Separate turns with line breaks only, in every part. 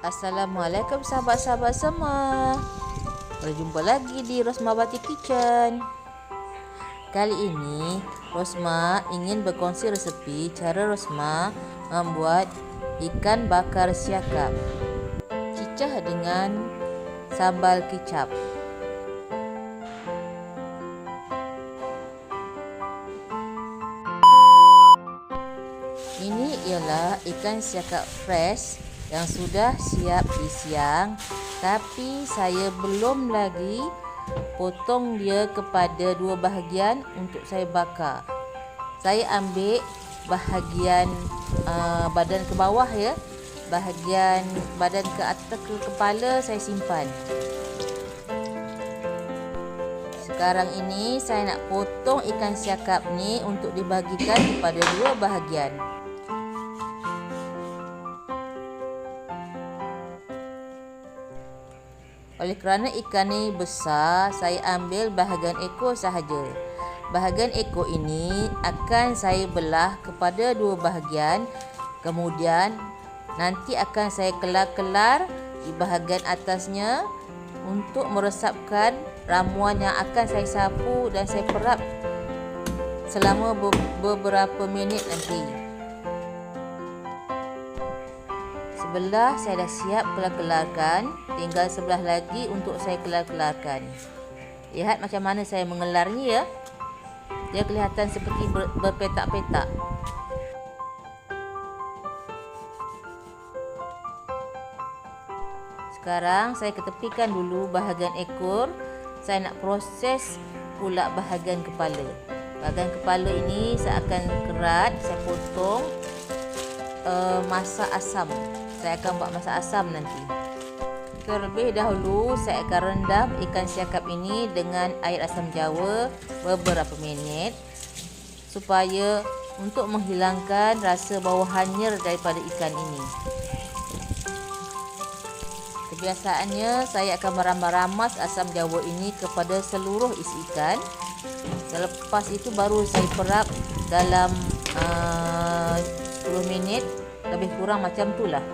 Assalamualaikum sahabat-sahabat semua. Berjumpa lagi di Rosmawati Kitchen. Kali ini Rosma ingin berkongsi resepi cara Rosma membuat ikan bakar siakap cicah dengan sambal kicap. Ini ialah ikan siakap fresh yang sudah siap disiang, tapi saya belum lagi potong dia kepada dua bahagian untuk saya bakar. Saya ambil bahagian badan ke bawah ya, bahagian badan ke atas ke kepala saya simpan. Sekarang ini saya nak potong ikan siakap ni untuk dibagikan kepada dua bahagian. Oleh kerana ikan ni besar, saya ambil bahagian ekor sahaja. Bahagian ekor ini akan saya belah kepada dua bahagian. Kemudian nanti akan saya kelar-kelar di bahagian atasnya untuk meresapkan ramuan yang akan saya sapu dan saya perap selama beberapa minit nanti. Sebelah saya dah siap kelar-kelarkan, tinggal sebelah lagi untuk saya kelar-kelarkan. Lihat macam mana saya mengelarnya ya. Dia kelihatan seperti berpetak-petak. Sekarang saya ketepikan dulu bahagian ekor. Saya nak proses pula bahagian kepala. Bahagian kepala ini saya akan kerat, saya potong masak asam. Saya akan buat masak asam nanti. Terlebih dahulu saya akan rendam ikan siakap ini dengan air asam jawa beberapa minit supaya untuk menghilangkan rasa bau hanyir daripada ikan ini. Kebiasaannya saya akan merampas asam jawa ini kepada seluruh isi ikan. Selepas itu baru saya perap dalam 10 minit, lebih kurang macam itulah.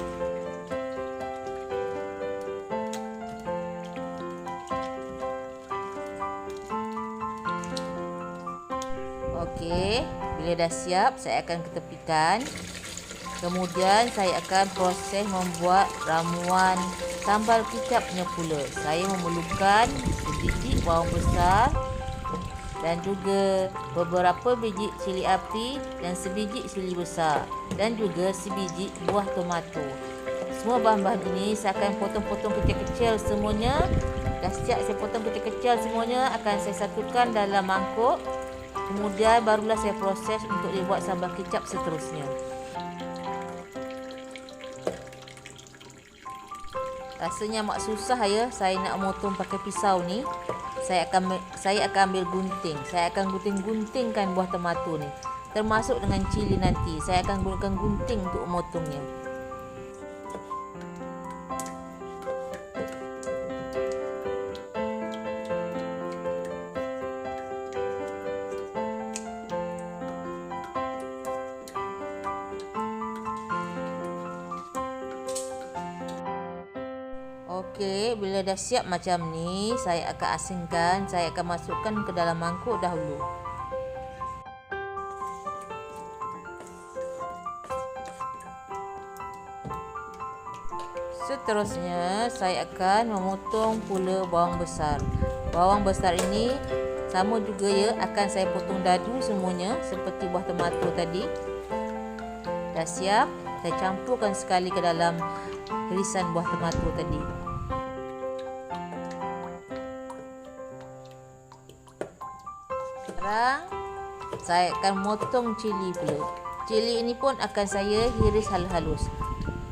Okey, bila dah siap saya akan ketepikan. Kemudian saya akan proses membuat ramuan sambal kicapnya pula. Saya memerlukan sebiji bawang besar dan juga beberapa biji cili api dan sebiji cili besar dan juga sebiji buah tomato. Semua bahan-bahan ini saya akan potong-potong kecil-kecil semuanya. Dah siap saya potong kecil-kecil semuanya, akan saya satukan dalam mangkuk. Kemudian barulah saya proses untuk dibuat sambal kicap seterusnya. Rasanya amat susah ya saya nak motong pakai pisau ni. Saya akan ambil gunting. Saya akan gunting-guntingkan buah tomato ni. Termasuk dengan cili nanti. Saya akan gunakan gunting untuk memotongnya. Okey, bila dah siap macam ni, saya akan asingkan. Saya akan masukkan ke dalam mangkuk dahulu. Seterusnya, saya akan memotong pula bawang besar. Bawang besar ini sama juga ya, akan saya potong dadu semuanya seperti buah tomato tadi. Dah siap, saya campurkan sekali ke dalam irisan buah tomato tadi. Sekarang saya akan motong cili pula. Cili ini pun akan saya iris halus-halus.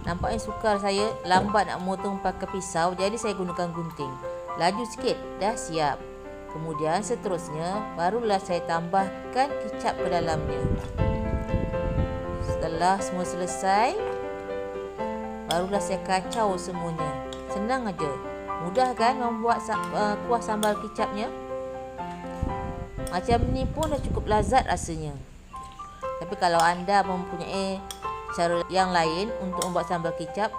Nampaknya sukar saya lambat nak motong pakai pisau, jadi saya gunakan gunting. Laju sikit, dah siap. Kemudian seterusnya barulah saya tambahkan kicap ke dalamnya. Setelah semua selesai, barulah saya kacau semuanya. Senang aja. Mudah kan membuat kuah sambal kicapnya? Macam ni pun dah cukup lazat rasanya. Tapi kalau anda mempunyai cara yang lain untuk membuat sambal kicap,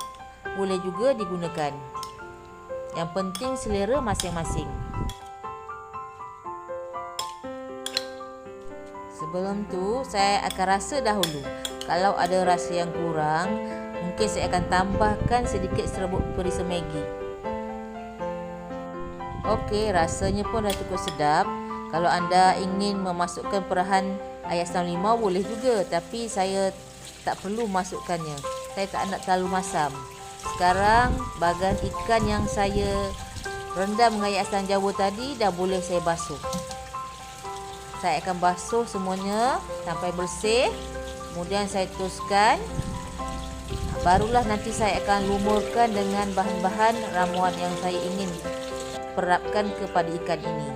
boleh juga digunakan. Yang penting selera masing-masing. Sebelum tu, saya akan rasa dahulu. Kalau ada rasa yang kurang, mungkin saya akan tambahkan sedikit serbuk perisa Maggi. Okey, rasanya pun dah cukup sedap. Kalau anda ingin memasukkan perahan air asam limau boleh juga, tapi saya tak perlu masukkannya. Saya tak nak terlalu masam. Sekarang bahagian ikan yang saya rendam dengan air asam jawa tadi dah boleh saya basuh. Saya akan basuh semuanya sampai bersih. Kemudian saya teruskan. Barulah nanti saya akan lumurkan dengan bahan-bahan ramuan yang saya ingin perapkan kepada ikan ini.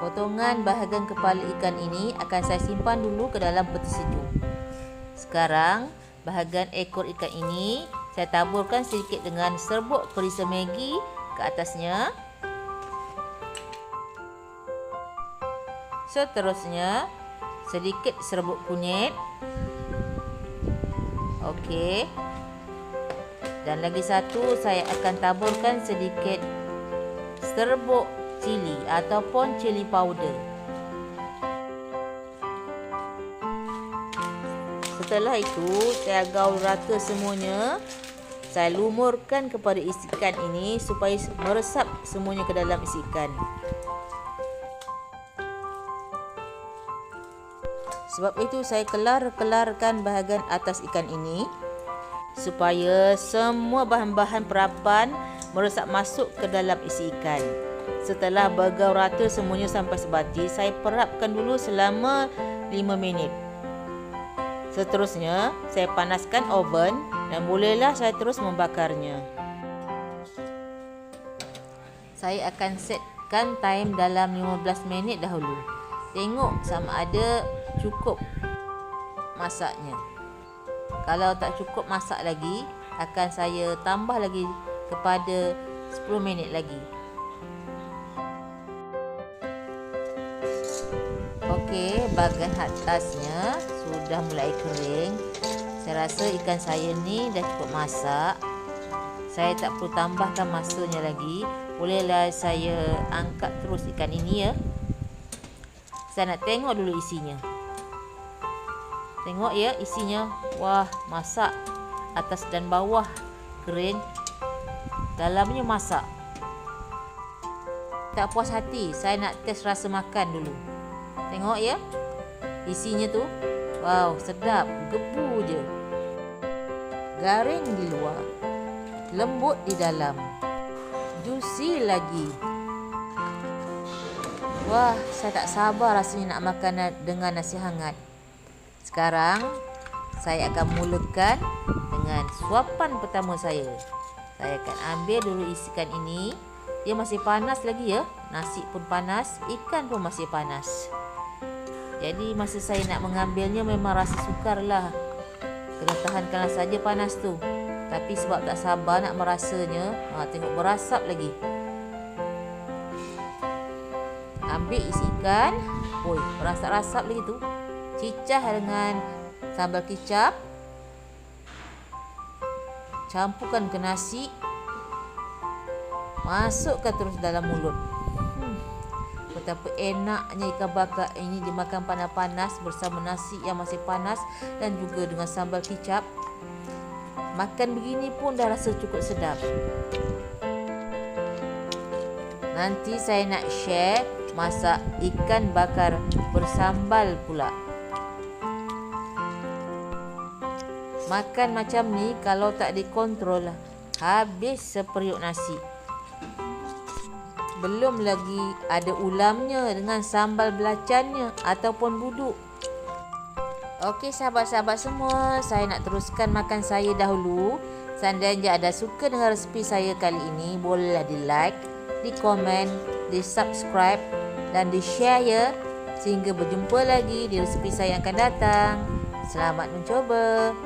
Potongan bahagian kepala ikan ini akan saya simpan dulu ke dalam peti sejuk. Sekarang bahagian ekor ikan ini saya taburkan sedikit dengan serbuk perisa Maggi ke atasnya. Seterusnya sedikit serbuk kunyit. Okey. Dan lagi satu saya akan taburkan sedikit serbuk cili ataupun cili powder. Setelah itu saya gaul rata semuanya. Saya lumurkan kepada isi ikan ini supaya meresap semuanya ke dalam isi ikan. Sebab itu saya kelar-kelarkan bahagian atas ikan ini supaya semua bahan-bahan perapan meresap masuk ke dalam isi ikan. Setelah bergaul rata semuanya sampai sebati, saya perapkan dulu selama 5 minit. Seterusnya, saya panaskan oven dan bolehlah saya terus membakarnya. Saya akan setkan time dalam 15 minit dahulu. Tengok sama ada cukup masaknya. Kalau tak cukup masak lagi, akan saya tambah lagi kepada 10 minit lagi. Okey, bahagian atasnya sudah mulai kering. Saya rasa ikan saya ni dah cukup masak. Saya tak perlu tambahkan masanya lagi. Bolehlah saya angkat terus ikan ini ya. Saya nak tengok dulu isinya. Tengok ya isinya. Wah, masak. Atas dan bawah kering. Dalamnya masak. Tak puas hati, saya nak test rasa makan dulu. Tengok ya. Isinya tu. Wow, sedap. Gebu je. Garing di luar. Lembut di dalam. Juicy lagi. Wah, saya tak sabar rasanya nak makan dengan nasi hangat. Sekarang, saya akan mulakan dengan suapan pertama saya. Saya akan ambil dulu isikan ini. Dia masih panas lagi ya. Nasi pun panas, ikan pun masih panas. Jadi, masa saya nak mengambilnya memang rasa sukar lah. Kena tahankanlah saja panas tu. Tapi sebab tak sabar nak merasanya, tengok berasap lagi. Ambil isi ikan. Oi, berasap-rasap lagi tu. Cicah dengan sambal kicap. Campurkan ke nasi. Masukkan terus dalam mulut. Betapa enaknya ikan bakar ini dimakan panas-panas bersama nasi yang masih panas dan juga dengan sambal kicap. Makan begini pun dah rasa cukup sedap. Nanti saya nak share masak ikan bakar bersambal pula. Makan macam ni kalau tak dikontrol, habis seperiuk nasi. Belum lagi ada ulamnya dengan sambal belacannya ataupun buduk. Okey sahabat-sahabat semua, saya nak teruskan makan saya dahulu. Seandainya anda suka dengan resipi saya kali ini, bolehlah di like, di komen, di subscribe dan di share ya. Sehingga berjumpa lagi di resipi saya yang akan datang. Selamat mencoba.